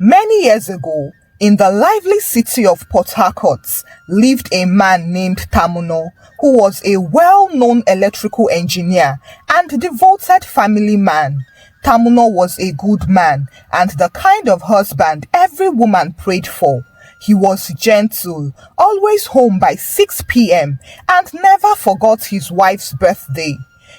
Many years ago, in the lively city of Port Harcourt, lived a man named Tamuno, who was a well-known electrical engineer and devoted family man. Tamuno was a good man and the kind of husband every woman prayed for. He was gentle, always home by 6 p.m. and never forgot his wife's birthday.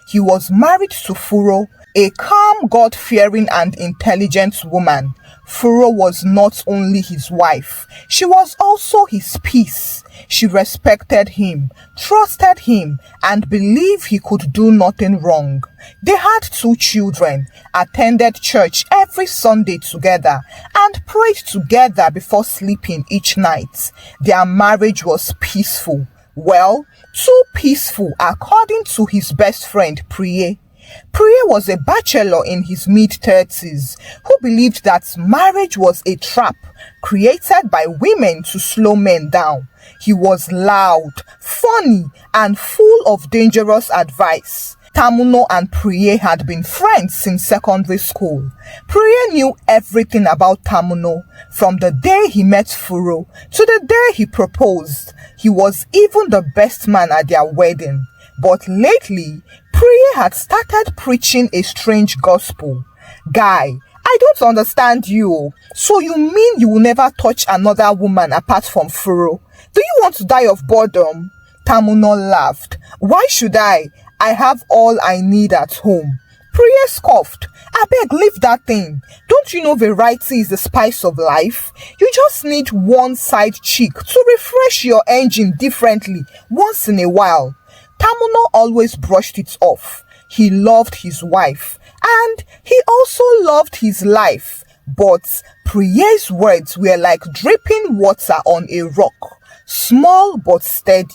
He was married to Furo, a calm, God-fearing and intelligent woman. Furo was not only his wife, she was also his peace. She respected him, trusted him, and believed he could do nothing wrong. They had 2 children, attended church every Sunday together, and prayed together before sleeping each night. Their marriage was peaceful. Well, too peaceful according to his best friend Priye. Priye was a bachelor in his mid-30s who believed that marriage was a trap created by women to slow men down. He was loud, funny, and full of dangerous advice. Tamuno and Priye had been friends since secondary school. Priye knew everything about Tamuno, from the day he met Furo to the day he proposed. He was even the best man at their wedding. But lately, Priye had started preaching a strange gospel. Guy, I don't understand you. So you mean you will never touch another woman apart from Furo? Do you want to die of boredom? Tamuno laughed. Why should I? I have all I need at home. Priye scoffed. I beg, leave that thing. Don't you know variety is the spice of life? You just need one side chick to refresh your engine differently once in a while. Tamuno always brushed it off. He loved his wife and he also loved his life. But Priye's words were like dripping water on a rock, small but steady.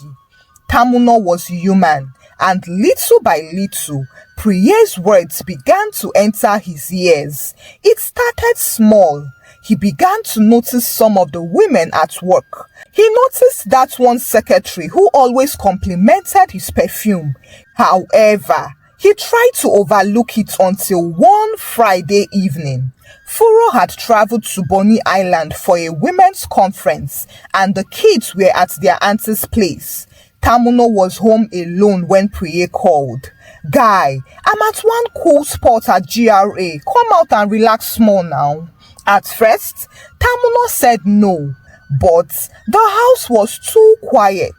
Tamuno was human, and little by little, Priye's words began to enter his ears. It started small. He began to notice some of the women at work. He noticed that one secretary who always complimented his perfume. However, he tried to overlook it until one Friday evening. Furo had traveled to Bonny Island for a women's conference and the kids were at their auntie's place. Tamuno was home alone when Priye called. Guy, I'm at one cool spot at GRA. Come out and relax small now. At first, Tamuno said no, but the house was too quiet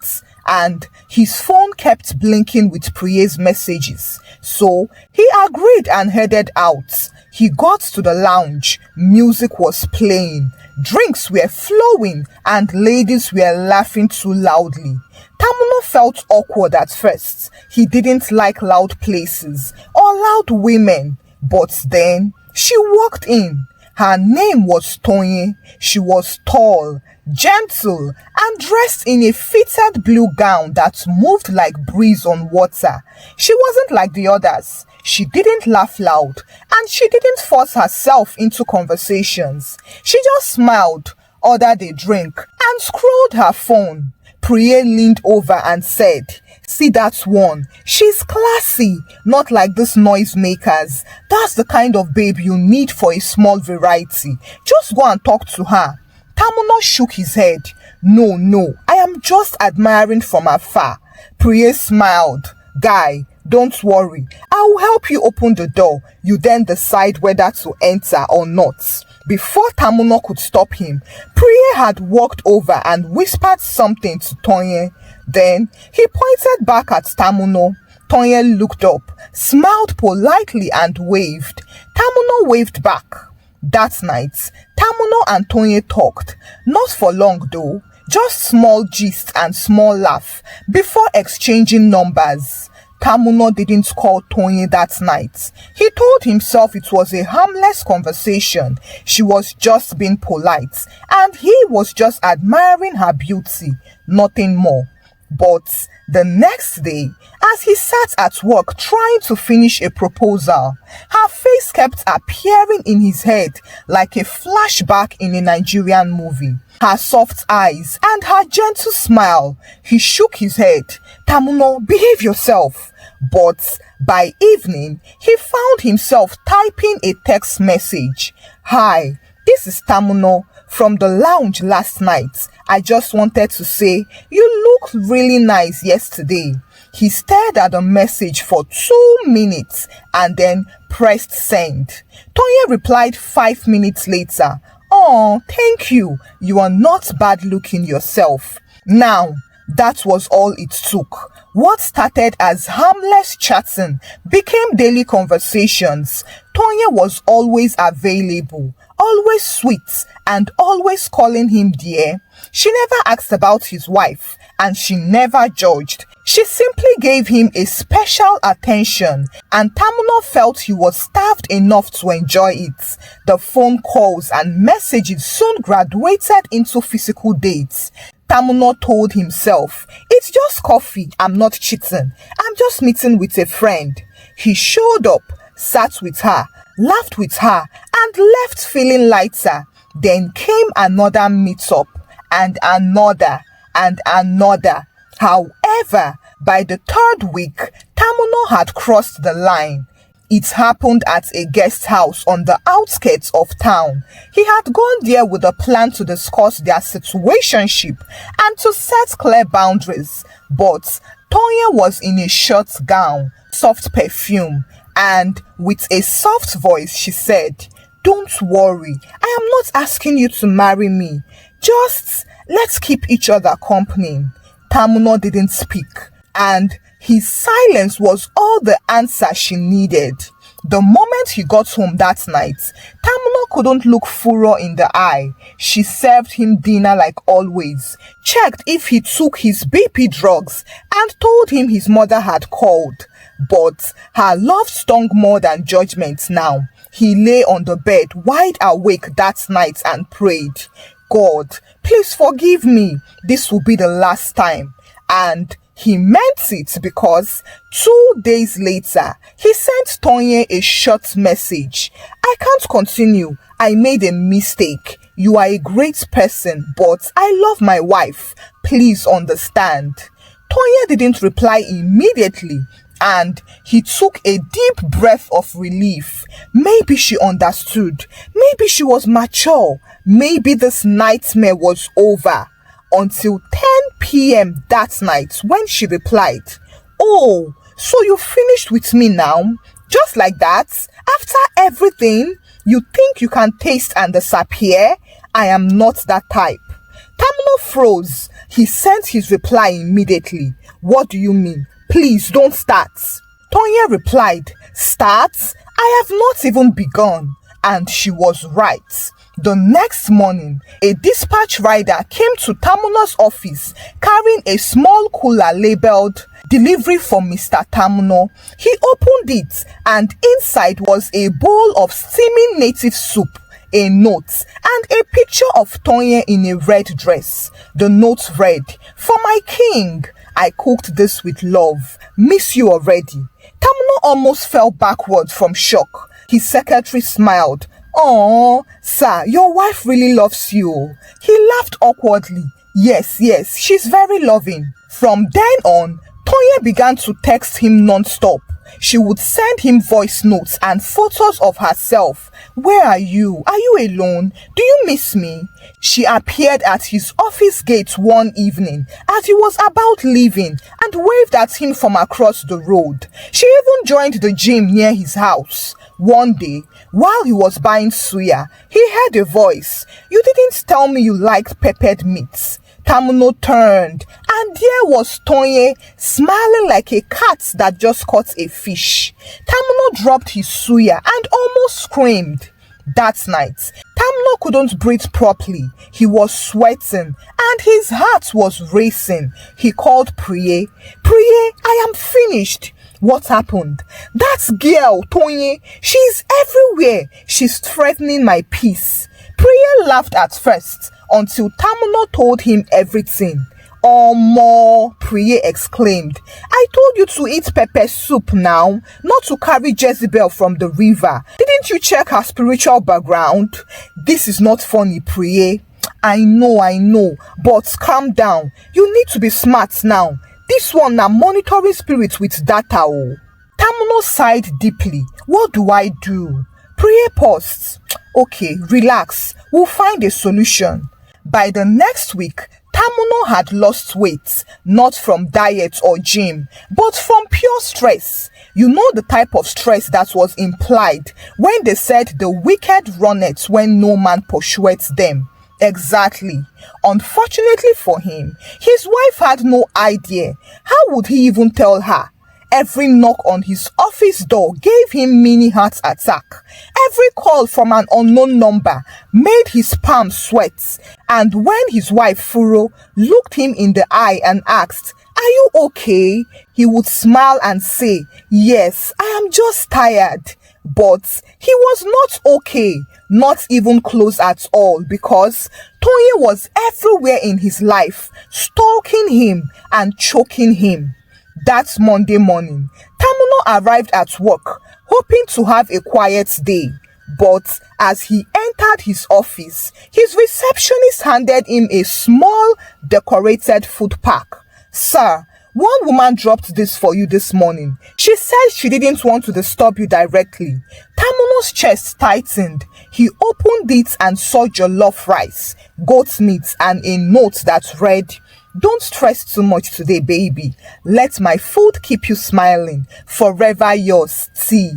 and his phone kept blinking with Priye's messages. So he agreed and headed out. He got to the lounge. Music was playing. Drinks were flowing and ladies were laughing too loudly. Tamuno felt awkward at first. He didn't like loud places or loud women. But then she walked in. Her name was Toya. She was tall, gentle, and dressed in a fitted blue gown that moved like breeze on water. She wasn't like the others. She didn't laugh loud, and she didn't force herself into conversations. She just smiled, ordered a drink, and scrolled her phone. Priye leaned over and said, see that one? She's classy, not like these noisemakers. That's the kind of babe you need for a small variety. Just go and talk to her. Tamuno shook his head. No, I am just admiring from afar. Priye smiled. Guy, don't worry. I will help you open the door. You then decide whether to enter or not. Before Tamuno could stop him, Priye had walked over and whispered something to Toya. Then he pointed back at Tamuno. Toya looked up, smiled politely and waved. Tamuno waved back. That night, Tamuno and Toya talked. Not for long though, just small gist and small laugh before exchanging numbers. Tamuno didn't call Toya that night. He told himself it was a harmless conversation. She was just being polite and he was just admiring her beauty, nothing more. But the next day, as he sat at work trying to finish a proposal, her face kept appearing in his head like a flashback in a Nigerian movie. Her soft eyes and her gentle smile. He shook his head. Tamuno, behave yourself. But by evening, he found himself typing a text message. Hi, This is Tamuno from the lounge last night. I just wanted to say, you looked really nice yesterday. He stared at the message for 2 minutes and then pressed send. Toya replied 5 minutes later, "Oh, thank you. You are not bad looking yourself." Now, that was all it took. What started as harmless chatting became daily conversations. Toya was always available, always sweet, and always calling him dear. She never asked about his wife, and she never judged. She simply gave him a special attention, and Tamuno felt he was starved enough to enjoy it. The phone calls and messages soon graduated into physical dates. Tamuno told himself, "It's just coffee, I'm not cheating. I'm just meeting with a friend." He showed up, sat with her, laughed with her, and left feeling lighter. Then came another meetup, and another, and another. However, by the 3rd week, Tamuno had crossed the line. It happened at a guest house on the outskirts of town. He had gone there with a plan to discuss their situationship and to set clear boundaries. But Toya was in a short gown, soft perfume, and with a soft voice she said, "Don't worry, I am not asking you to marry me. Just let's keep each other company." Tamuno didn't speak, and his silence was all the answer she needed. The moment he got home that night, Tamuno couldn't look Furo in the eye. She served him dinner like always, checked if he took his BP drugs, and told him his mother had called. But her love stung more than judgment now. He lay on the bed wide awake that night and prayed, "God, please forgive me. This will be the last time." And he meant it, because 2 days later, he sent Toya a short message. "I can't continue. I made a mistake. You are a great person, but I love my wife. Please understand." Toya didn't reply immediately, and he took a deep breath of relief. Maybe she understood. Maybe she was mature. Maybe this nightmare was over. Until 10 p.m. that night, when she replied, "Oh, so you finished with me now? Just like that? After everything? You think you can taste and disappear? I am not that type." Tamuno froze. He sent his reply immediately. "What do you mean? Please don't start." Toya replied, "Start? I have not even begun." And she was right. The next morning, a dispatch rider came to Tamuno's office carrying a small cooler labeled "Delivery for Mr. Tamuno." He opened it, and inside was a bowl of steaming native soup, a note, and a picture of Toya in a red dress. The note read, "For my king, I cooked this with love. Miss you already." Tamuno almost fell backward from shock. His secretary smiled. "Oh, sir, your wife really loves you." He laughed awkwardly. Yes, she's very loving." From then on, Toya began to text him non-stop. She would send him voice notes and photos of herself. "Where are you? Are you alone? Do you miss me?" She appeared at his office gate one evening as he was about leaving and waved at him from across the road. She even joined the gym near his house. One day, while he was buying suya, he heard a voice. "You didn't tell me you liked peppered meats." Tamuno turned, and there was Toya, smiling like a cat that just caught a fish. Tamuno dropped his suya and almost screamed. That night, Tamuno couldn't breathe properly. He was sweating, and his heart was racing. He called Priye. "Priye, I am finished." "What happened?" "That girl, Toya, she's everywhere. She's threatening my peace." Priye laughed at first, until Tamuno told him everything. "Omo," Priye exclaimed. "I told you to eat pepper soup now, not to carry Jezebel from the river. Didn't you check her spiritual background?" "This is not funny, Priye." I know, but calm down. You need to be smart now. This one na monitoring spirit with data." Oh. Tamuno sighed deeply. "What do I do?" Priye paused. Okay, relax. We'll find a solution. By the next week, Tamuno had lost weight, not from diet or gym, but from pure stress. You know the type of stress that was implied when they said the wicked runneth when no man pursueth them. Exactly. Unfortunately for him, his wife had no idea. How would he even tell her? Every knock on his office door gave him mini heart attack. Every call from an unknown number made his palms sweat. And when his wife Furo looked him in the eye and asked, "Are you okay?" he would smile and say, "Yes, I am just tired." But he was not okay, not even close at all, because Toya was everywhere in his life, stalking him and choking him. That Monday morning, Tamuno arrived at work, hoping to have a quiet day. But as he entered his office, his receptionist handed him a small, decorated food pack. "Sir, one woman dropped this for you this morning. She said she didn't want to disturb you directly." Tamuno's chest tightened. He opened it and saw jollof rice, goat meat, and a note that read, "Don't stress too much today, baby. Let my food keep you smiling. Forever yours, T."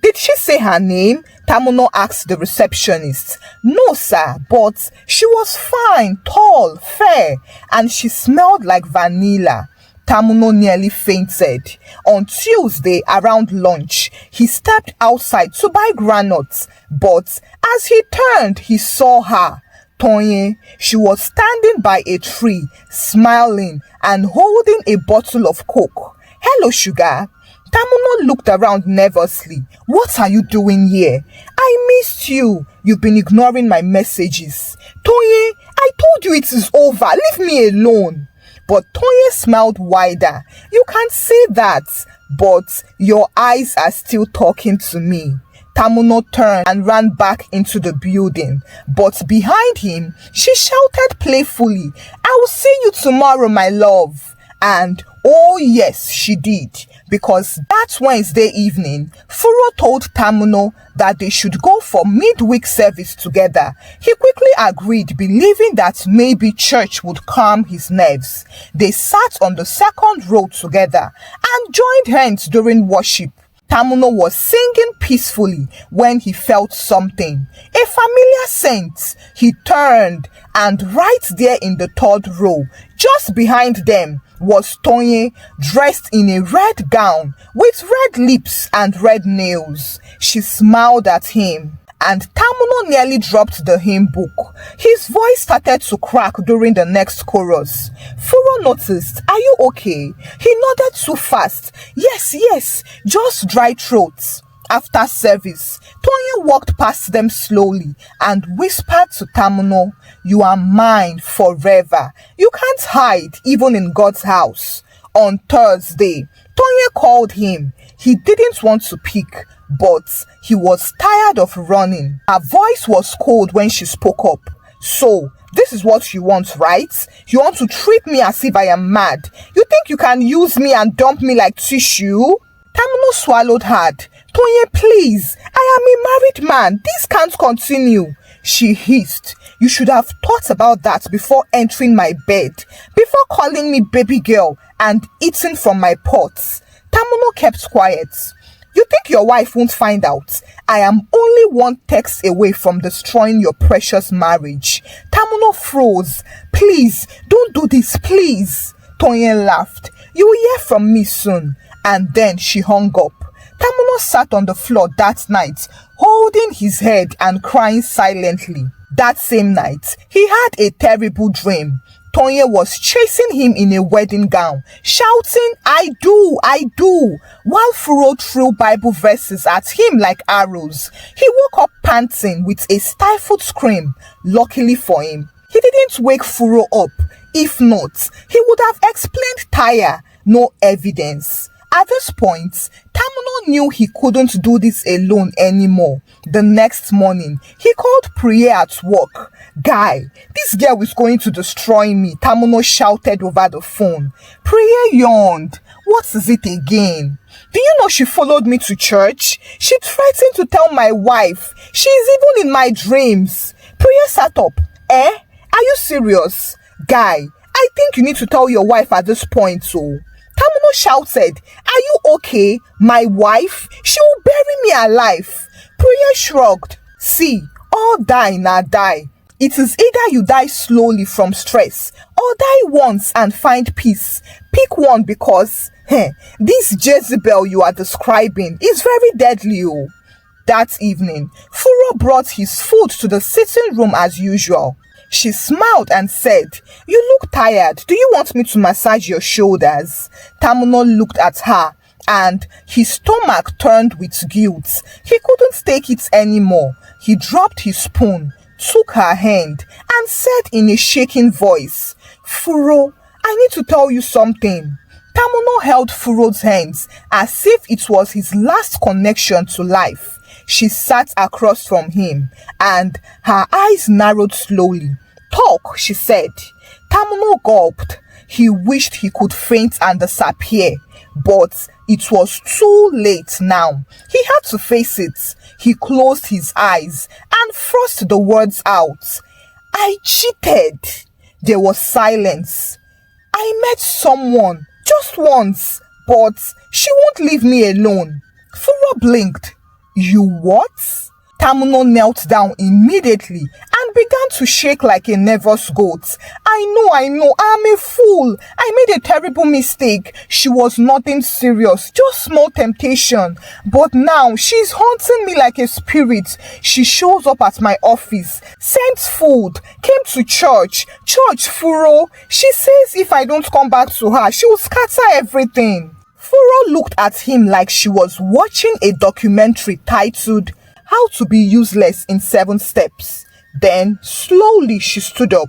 "Did she say her name?" Tamuno asked the receptionist. "No, sir, but she was fine, tall, fair, and she smelled like vanilla." Tamuno nearly fainted. On Tuesday, around lunch, he stepped outside to buy granuts, but as he turned, he saw her. Toya. She was standing by a tree, smiling and holding a bottle of Coke. "Hello, sugar." Tamuno looked around nervously. "What are you doing here? I missed you. You've been ignoring my messages." "Toya, I told you it is over. Leave me alone." But Toya smiled wider. "You can say that, but your eyes are still talking to me." Tamuno turned and ran back into the building, but behind him, she shouted playfully, "I will see you tomorrow, my love." And oh yes, she did, because that Wednesday evening, Furo told Tamuno that they should go for midweek service together. He quickly agreed, believing that maybe church would calm his nerves. They sat on the second row together and joined hands during worship. Tamuno was singing peacefully when he felt something, a familiar scent. He turned, and right there in the third row, just behind them, was Toya, dressed in a red gown with red lips and red nails. She smiled at him, and Tamuno nearly dropped the hymn book. His voice started to crack during the next chorus. Furo noticed. "Are you okay?" He nodded too fast. Yes, just dry throat." After service, Toya walked past them slowly and whispered to Tamuno, "You are mine forever. You can't hide even in God's house." On Thursday, Toya called him. He didn't want to pick, but he was tired of running. Her voice was cold when she spoke up. "So, this is what you want, right? You want to treat me as if I am mad. You think you can use me and dump me like tissue?" Tamuno swallowed hard. "Toya, please, I am a married man. This can't continue." She hissed. "You should have thought about that before entering my bed, before calling me baby girl and eating from my pots." Tamuno kept quiet. "You think your wife won't find out? I am only one text away from destroying your precious marriage." Tamuno froze. "Please, don't do this, please." Toya laughed. "You will hear from me soon." And then she hung up. Tamuno sat on the floor that night, holding his head and crying silently. That same night, he had a terrible dream. Toya was chasing him in a wedding gown, shouting, I do, while Furo threw Bible verses at him like arrows. He woke up panting with a stifled scream. Luckily for him, he didn't wake Furo up. If not, he would have explained tire, no evidence. At this point, Tamuno knew he couldn't do this alone anymore. The next morning, he called Priye at work. Guy, this girl is going to destroy me, Tamuno shouted over the phone. Priye yawned. What is it again? Do you know she followed me to church? She threatened to tell my wife. She is even in my dreams. Prayer sat up. Eh? Are you serious? Guy, I think you need to tell your wife at this point, so. Tamuno shouted, are you okay? My wife? She will bury me alive. Prayer shrugged. See, all die na die. It is either you die slowly from stress or die once and find peace. Pick one because this Jezebel you are describing is very deadly. Oh. That evening, Furo brought his food to the sitting room as usual. She smiled and said, you look tired. Do you want me to massage your shoulders? Tamuno looked at her and his stomach turned with guilt. He couldn't take it anymore. He dropped his spoon, took her hand and said in a shaking voice, Furo, I need to tell you something. Tamuno held Furo's hands as if it was his last connection to life. She sat across from him and her eyes narrowed slowly. Talk, she said. Tamuno gulped. He wished he could faint and disappear, but it was too late now. He had to face it. He closed his eyes and forced the words out. I cheated. There was silence. I met someone, just once, but she won't leave me alone. Furo blinked. You what? Tamuno knelt down immediately and began to shake like a nervous goat. I know, I'm a fool. I made a terrible mistake. She was nothing serious, just small temptation. But now she's haunting me like a spirit. She shows up at my office, sent food, came to church. Church, Furo. She says if I don't come back to her, she will scatter everything. Furo looked at him like she was watching a documentary titled How to Be Useless in 7 Steps. Then, slowly she stood up.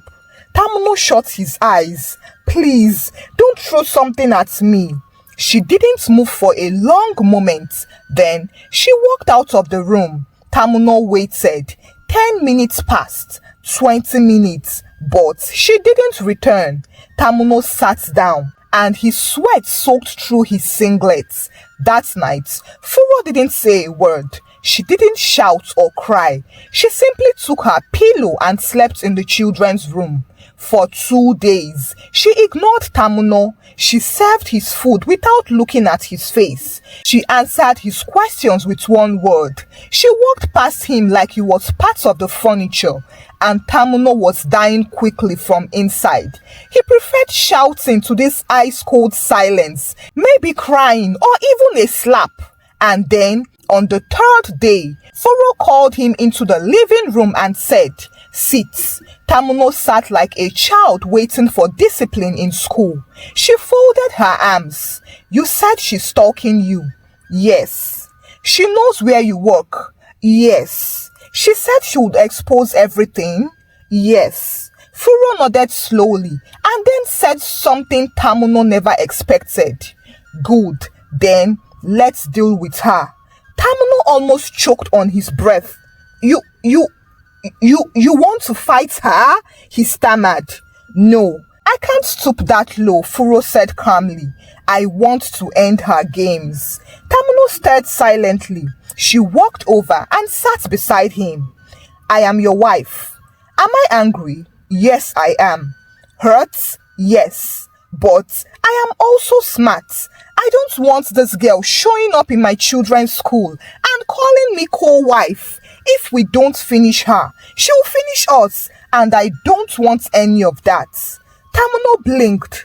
Tamuno shut his eyes. Please, don't throw something at me. She didn't move for a long moment. Then, she walked out of the room. Tamuno waited. 10 minutes passed. 20 minutes. But she didn't return. Tamuno sat down and his sweat soaked through his singlets. That night, Furo didn't say a word. She didn't shout or cry. She simply took her pillow and slept in the children's room. For 2 days, she ignored Tamuno. She served his food without looking at his face. She answered his questions with one word. She walked past him like he was part of the furniture, and Tamuno was dying quickly from inside. He preferred shouting to this ice-cold silence, maybe crying or even a slap. And then, on the 3rd day, Furo called him into the living room and said, sit. Tamuno sat like a child waiting for discipline in school. She folded her arms. You said she's stalking you. Yes. She knows where you work. Yes. She said she would expose everything. Yes. Furo nodded slowly and then said something Tamuno never expected. Good. Then let's deal with her. Tamuno almost choked on his breath. You want to fight her? He stammered. No, I can't stoop that low, Furo said calmly. I want to end her games. Tamuno stared silently. She walked over and sat beside him. I am your wife. Am I angry? Yes, I am. Hurt? Yes. But I am also smart. I don't want this girl showing up in my children's school and calling me co-wife. If we don't finish her, she'll finish us, and I don't want any of that. Tamuno blinked.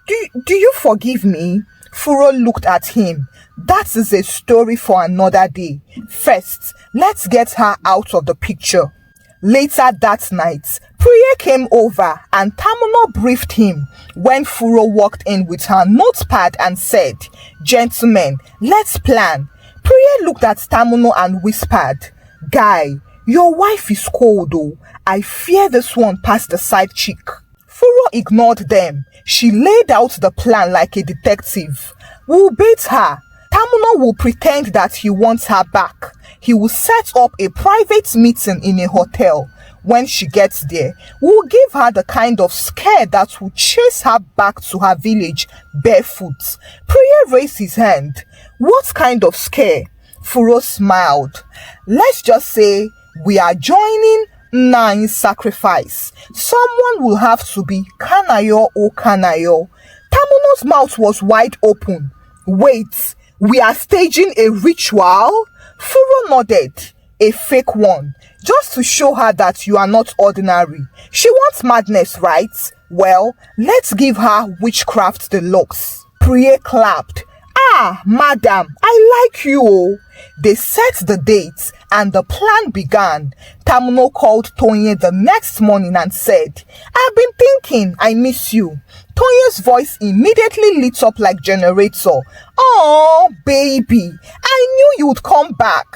Do you forgive me? Furo looked at him. That is a story for another day. First, let's get her out of the picture. Later that night, Priya came over and Tamuno briefed him when Furo walked in with her notepad and said, Gentlemen, let's plan. Priya looked at Tamuno and whispered, Guy, your wife is cold though. I fear this one past the side cheek. Furo ignored them. She laid out the plan like a detective. We'll bait her. Tamuno will pretend that he wants her back. He will set up a private meeting in a hotel. When she gets there, we'll give her the kind of scare that will chase her back to her village barefoot. Priye raised his hand. What kind of scare? Furo smiled. Let's just say we are joining Nna in sacrifice. Someone will have to be Kanayo or Kanayo. Tamuno's mouth was wide open. Wait, we are staging a ritual? Furo nodded. A fake one. Just to show her that you are not ordinary. She wants madness, right? Well, let's give her witchcraft deluxe. Priye clapped. Ah, madam, I like you. Oh. They set the date and the plan began. Tamuno called Toya the next morning and said, I've been thinking, I miss you. Toya's voice immediately lit up like generator. Oh, baby, I knew you would come back.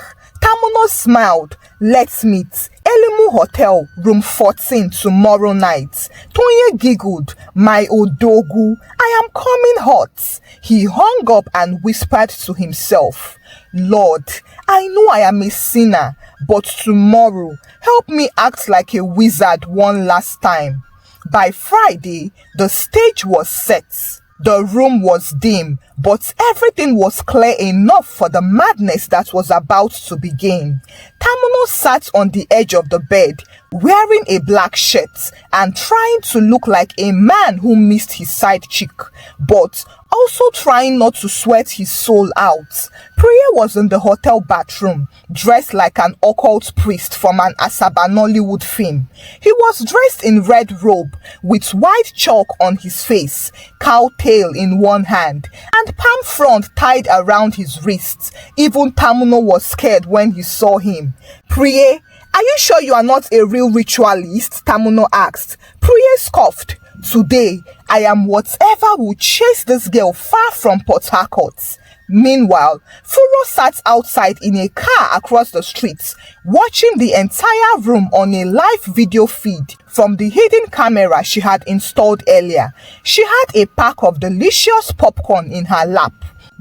Tamuno smiled. Let's meet. Elimu Hotel, room 14 tomorrow night. Toya giggled. My odogu, I am coming hot. He hung up and whispered to himself, Lord, I know I am a sinner, but tomorrow, help me act like a wizard one last time. By Friday, the stage was set. The room was dim, but everything was clear enough for the madness that was about to begin. Tamuno sat on the edge of the bed, wearing a black shirt and trying to look like a man who missed his side cheek, but also trying not to sweat his soul out. Priya was in the hotel bathroom, dressed like an occult priest from an Asaba Nollywood film. He was dressed in red robe, with white chalk on his face, cow tail in one hand, and palm frond tied around his wrists. Even Tamuno was scared when he saw him. Priya, are you sure you are not a real ritualist? Tamuno asked. Priya scoffed. Today, I am whatever will chase this girl far from Port Harcourt. Meanwhile, Furo sat outside in a car across the street, watching the entire room on a live video feed from the hidden camera she had installed earlier. She had a pack of delicious popcorn in her lap.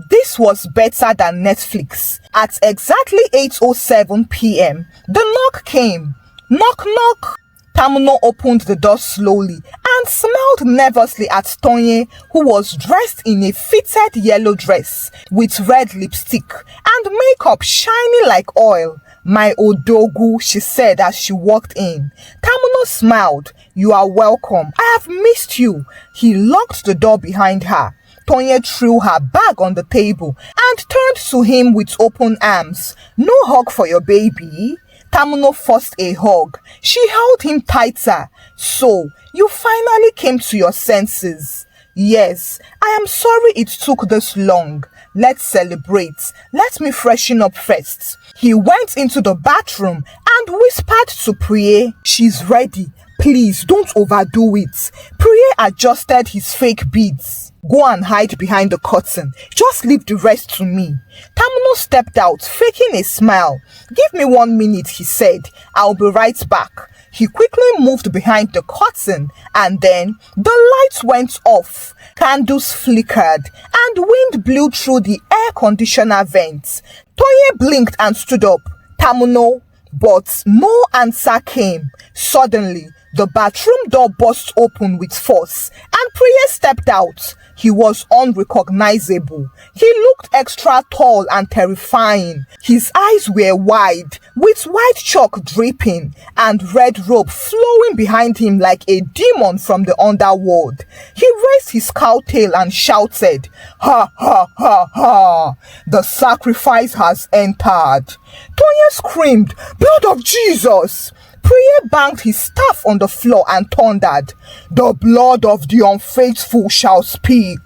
This was better than Netflix. At exactly 8:07 p.m., the knock came. Knock, knock. Tamuno opened the door slowly and smiled nervously at Toya, who was dressed in a fitted yellow dress with red lipstick and makeup shining like oil. My odogu, she said as she walked in. Tamuno smiled. You are welcome. I have missed you. He locked the door behind her. Toya threw her bag on the table and turned to him with open arms. No hug for your baby? Tamuno forced a hug. She held him tighter. So, you finally came to your senses. Yes, I am sorry it took this long. Let's celebrate. Let me freshen up first. He went into the bathroom and whispered to Priye, she's ready. Please don't overdo it. Priye adjusted his fake beads. Go and hide behind the curtain. Just leave the rest to me. Tamuno stepped out, faking a smile. Give me 1 minute, he said. I'll be right back. He quickly moved behind the curtain and then the lights went off. Candles flickered and wind blew through the air conditioner vents. Toya blinked and stood up. Tamuno. But no answer came. Suddenly, the bathroom door burst open with force and Priya stepped out. He was unrecognizable. He looked extra tall and terrifying. His eyes were wide, with white chalk dripping and red robe flowing behind him like a demon from the underworld. He raised his cow tail and shouted, Ha ha ha ha! The sacrifice has entered. Toya screamed, Blood of Jesus! Priya banged his staff on the floor and thundered, The blood of the unfaithful shall speak.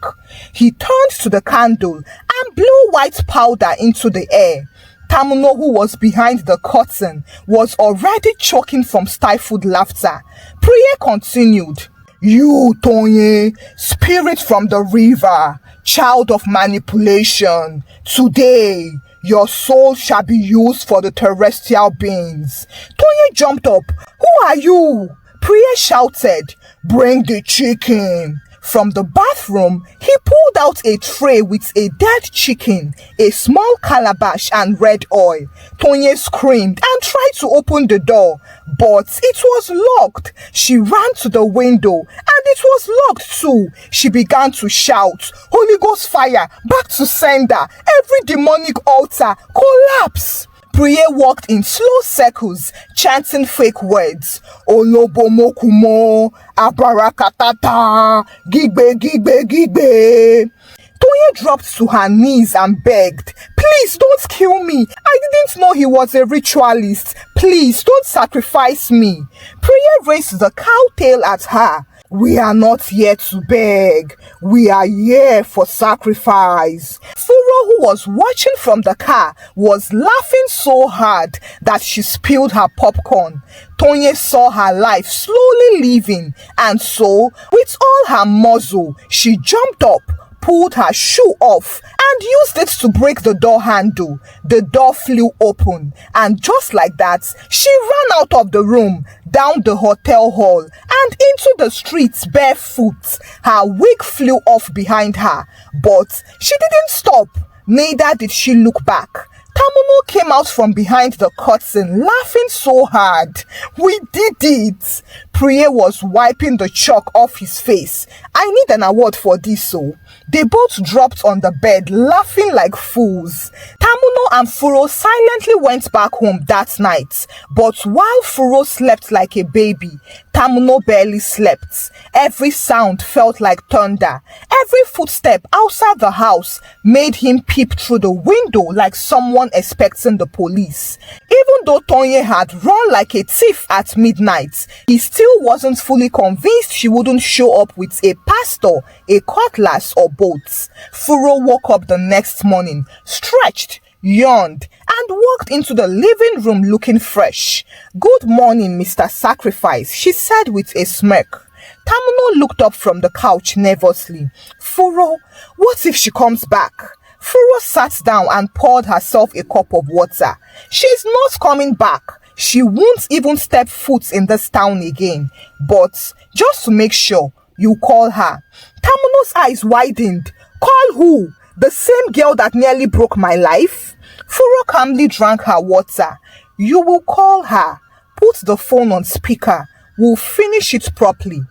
He turned to the candle and blew white powder into the air. Tamuno, who was behind the curtain, was already choking from stifled laughter. Priya continued, You, Toya, spirit from the river, child of manipulation, today your soul shall be used for the terrestrial beings. Toya jumped up. Who are you? Priya shouted. Bring the chicken. From the bathroom, he pulled out a tray with a dead chicken, a small calabash and red oil. Toya screamed and tried to open the door, but it was locked. She ran to the window and it was locked too. She began to shout, "Holy Ghost fire, back to sender, every demonic altar, collapse." Priye walked in slow circles, chanting fake words. Olobomokumo, abarakatata, gigbe, gigbe, gigbe. Toya dropped to her knees and begged, "Please don't kill me. I didn't know he was a ritualist. Please don't sacrifice me." Priye raised the cow tail at her. "We are not here to beg. We are here for sacrifice." Furo, who was watching from the car, was laughing so hard that she spilled her popcorn. Toya saw her life slowly leaving, and so, with all her muscle, she jumped up, pulled her shoe off and used it to break the door handle. The door flew open, and just like that, she ran out of the room, down the hotel hall, and into the streets barefoot. Her wig flew off behind her, but she didn't stop, neither did she look back. Tamuno came out from behind the curtain, laughing so hard. "We did it!" Priye was wiping the chalk off his face. "I need an award for this, so." They both dropped on the bed, laughing like fools. Tamuno and Furo silently went back home that night. But while Furo slept like a baby, Tamuno barely slept. Every sound felt like thunder. Every footstep outside the house made him peep through the window like someone expecting the police. Even though Toya had run like a thief at midnight, he still wasn't fully convinced she wouldn't show up with a pastor, a cutlass, or both. Furo woke up the next morning, stretched, yawned, and walked into the living room looking fresh. "Good morning, Mr. Sacrifice," she said with a smirk. Tamuno looked up from the couch nervously. "Furo, what if she comes back?" Furo sat down and poured herself a cup of water. "She's not coming back. She won't even step foot in this town again. But just to make sure, you call her." Tamuno's eyes widened. "Call who? The same girl that nearly broke my life?" Furo calmly drank her water. "You will call her. Put the phone on speaker. We'll finish it properly."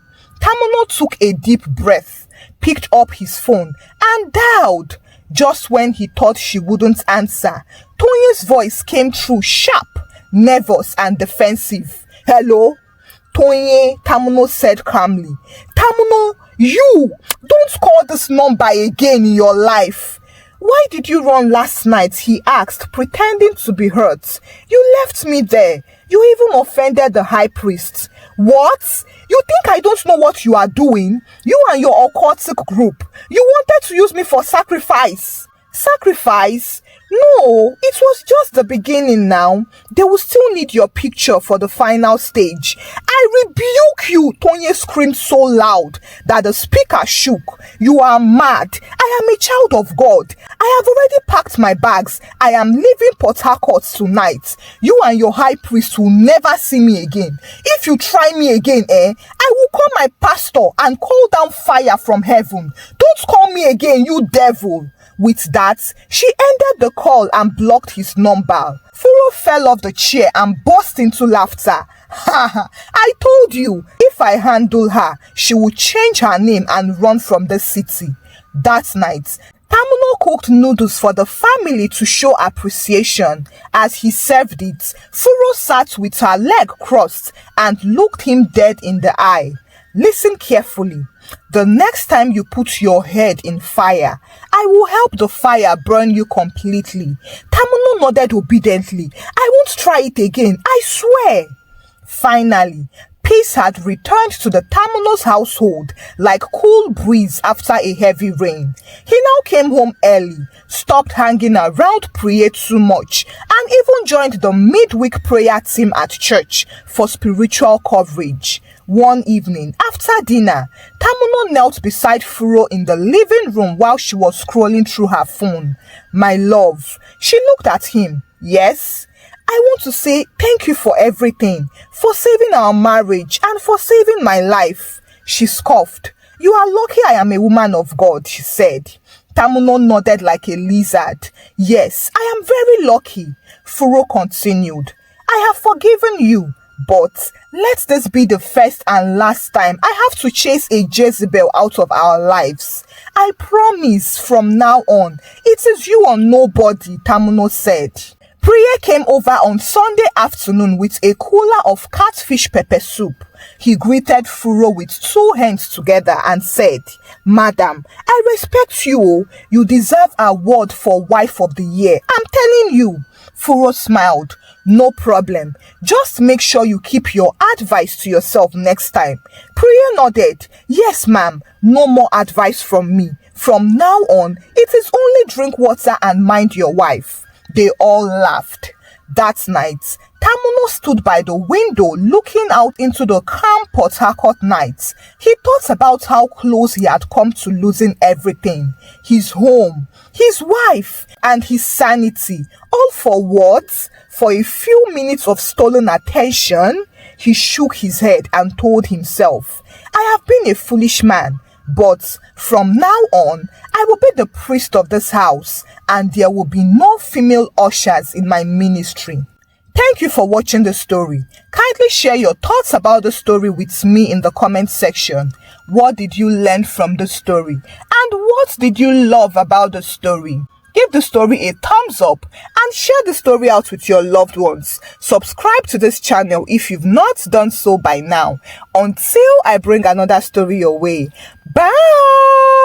Tamuno took a deep breath, picked up his phone, and dialed. Just when he thought she wouldn't answer, Toya's voice came through sharp, nervous, and defensive. "Hello?" "Toya," Tamuno said calmly. "Tamuno, you! Don't call this number again in your life." "Why did you run last night?" he asked, pretending to be hurt. "You left me there. You even offended the high priest." "What? You think I don't know what you are doing? You and your occultic group. You wanted to use me for sacrifice." "Sacrifice? No, it was just the beginning now. They will still need your picture for the final stage." "I rebuke you!" Toya screamed so loud that the speaker shook. "You are mad. I am a child of God. I have already packed my bags. I am leaving Port Harcourt tonight. You and your high priest will never see me again. If you try me again, I will call my pastor and call down fire from heaven. Don't call me again, you devil." With that, she ended the call and blocked his number. Furo fell off the chair and burst into laughter. "Ha ha, I told you, if I handle her, she will change her name and run from the city." That night, Tamuno cooked noodles for the family to show appreciation. As he served it, Furo sat with her leg crossed and looked him dead in the eye. "Listen carefully. The next time you put your head in fire, I will help the fire burn you completely." Tamuno nodded obediently. "I won't try it again, I swear." Finally, peace had returned to the Tamuno's household like cool breeze after a heavy rain. He now came home early, stopped hanging around Priye too much, and even joined the midweek prayer team at church for spiritual coverage. One evening, after dinner, Tamuno knelt beside Furo in the living room while she was scrolling through her phone. "My love," she looked at him. "Yes? I want to say thank you for everything, for saving our marriage and for saving my life." She scoffed. You are lucky I am a woman of God, she said. Tamuno nodded like a lizard. Yes, I am very lucky, Furo continued. I have forgiven you, but let this be the first and last time I have to chase a Jezebel out of our lives. I promise from now on, it is you or nobody, Tamuno said. Priye came over on Sunday afternoon with a cooler of catfish pepper soup. He greeted Furo with two hands together and said, Madam, I respect you. You deserve an award for Wife of the Year. I'm telling you. Furo smiled. No problem. Just make sure you keep your advice to yourself next time. Priya nodded. Yes, ma'am. No more advice from me. From now on, it is only drink water and mind your wife. They all laughed. That night, Tamuno stood by the window looking out into the calm Port Harcourt night. He thought about how close he had come to losing everything. His home, his wife, and his sanity. All for what? For a few minutes of stolen attention? He shook his head and told himself, I have been a foolish man. But from now on, I will be the priest of this house, and there will be no female ushers in my ministry. Thank you for watching the story. Kindly share your thoughts about the story with me in the comment section. What did you learn from the story? And what did you love about the story? Give the story a thumbs up and share the story out with your loved ones. Subscribe to this channel if you've not done so by now. Until I bring another story your way. Bye!